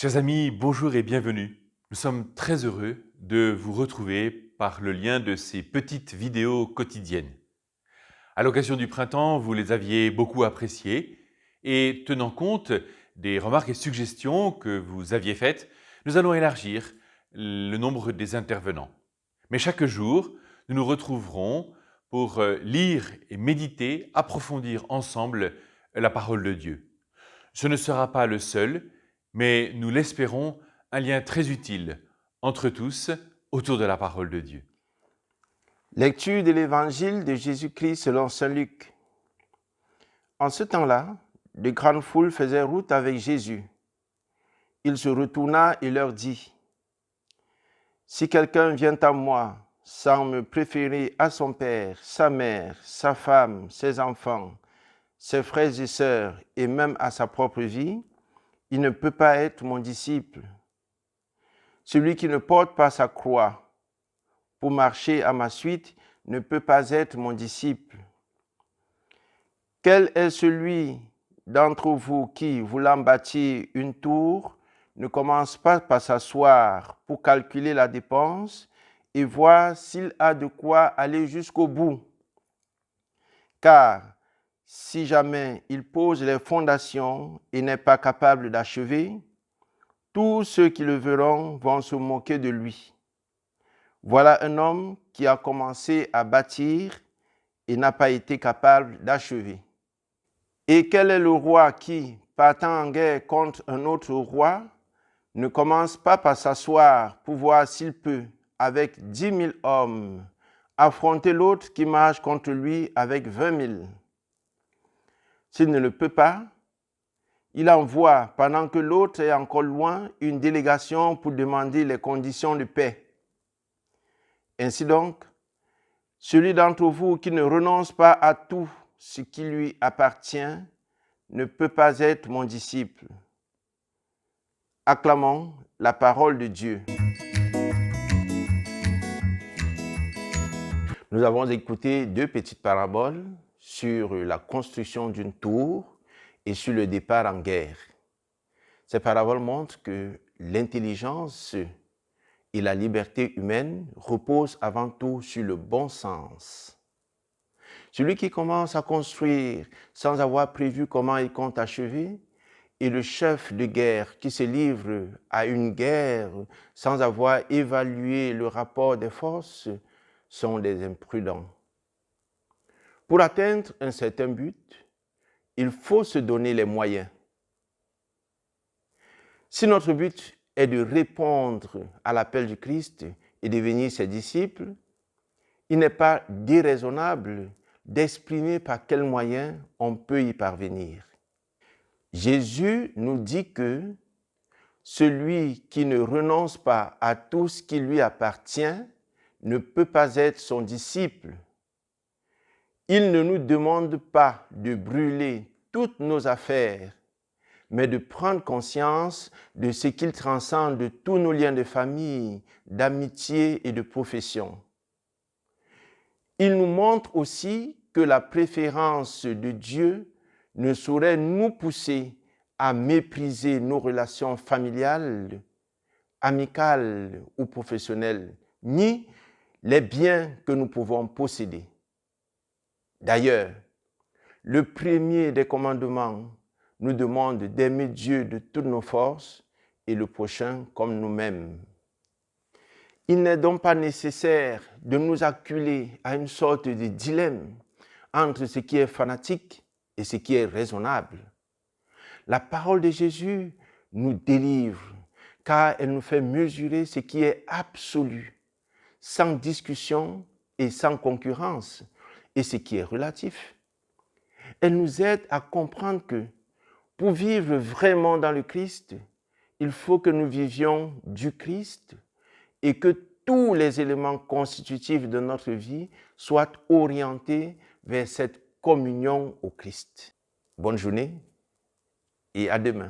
Chers amis, bonjour et bienvenue. Nous sommes très heureux de vous retrouver par le lien de ces petites vidéos quotidiennes. À l'occasion du printemps, vous les aviez beaucoup appréciées et tenant compte des remarques et suggestions que vous aviez faites, nous allons élargir le nombre des intervenants. Mais chaque jour, nous nous retrouverons pour lire et méditer, approfondir ensemble la parole de Dieu. Ce ne sera pas le seul, mais nous l'espérons, un lien très utile entre tous autour de la parole de Dieu. Lecture de l'Évangile de Jésus-Christ selon saint Luc. En ce temps-là, de grandes foules faisaient route avec Jésus. Il se retourna et leur dit : « Si quelqu'un vient à moi sans me préférer à son père, sa mère, sa femme, ses enfants, ses frères et sœurs et même à sa propre vie, il ne peut pas être mon disciple. Celui qui ne porte pas sa croix pour marcher à ma suite ne peut pas être mon disciple. Quel est celui d'entre vous qui, voulant bâtir une tour, ne commence pas par s'asseoir pour calculer la dépense et voir s'il a de quoi aller jusqu'au bout? Car si jamais il pose les fondations et n'est pas capable d'achever, tous ceux qui le verront vont se moquer de lui. Voilà un homme qui a commencé à bâtir et n'a pas été capable d'achever. Et quel est le roi qui, partant en guerre contre un autre roi, ne commence pas par s'asseoir pour voir s'il peut, avec 10 000 hommes, affronter l'autre qui marche contre lui avec 20 000? S'il ne le peut pas, il envoie, pendant que l'autre est encore loin, une délégation pour demander les conditions de paix. Ainsi donc, celui d'entre vous qui ne renonce pas à tout ce qui lui appartient ne peut pas être mon disciple. Acclamons la parole de Dieu. Nous avons écouté deux petites paraboles sur la construction d'une tour et sur le départ en guerre. Ces paraboles montrent que l'intelligence et la liberté humaine reposent avant tout sur le bon sens. Celui qui commence à construire sans avoir prévu comment il compte achever est le chef de guerre qui se livre à une guerre sans avoir évalué le rapport des forces sont des imprudents. Pour atteindre un certain but, il faut se donner les moyens. Si notre but est de répondre à l'appel du Christ et devenir ses disciples, il n'est pas déraisonnable d'exprimer par quels moyens on peut y parvenir. Jésus nous dit que celui qui ne renonce pas à tout ce qui lui appartient ne peut pas être son disciple. Il ne nous demande pas de brûler toutes nos affaires, mais de prendre conscience de ce qu'il transcende tous nos liens de famille, d'amitié et de profession. Il nous montre aussi que la préférence de Dieu ne saurait nous pousser à mépriser nos relations familiales, amicales ou professionnelles, ni les biens que nous pouvons posséder. D'ailleurs, le premier des commandements nous demande d'aimer Dieu de toutes nos forces et le prochain comme nous-mêmes. Il n'est donc pas nécessaire de nous acculer à une sorte de dilemme entre ce qui est fanatique et ce qui est raisonnable. La parole de Jésus nous délivre, car elle nous fait mesurer ce qui est absolu, sans discussion et sans concurrence, et ce qui est relatif. Elle nous aide à comprendre que pour vivre vraiment dans le Christ, il faut que nous vivions du Christ et que tous les éléments constitutifs de notre vie soient orientés vers cette communion au Christ. Bonne journée et à demain.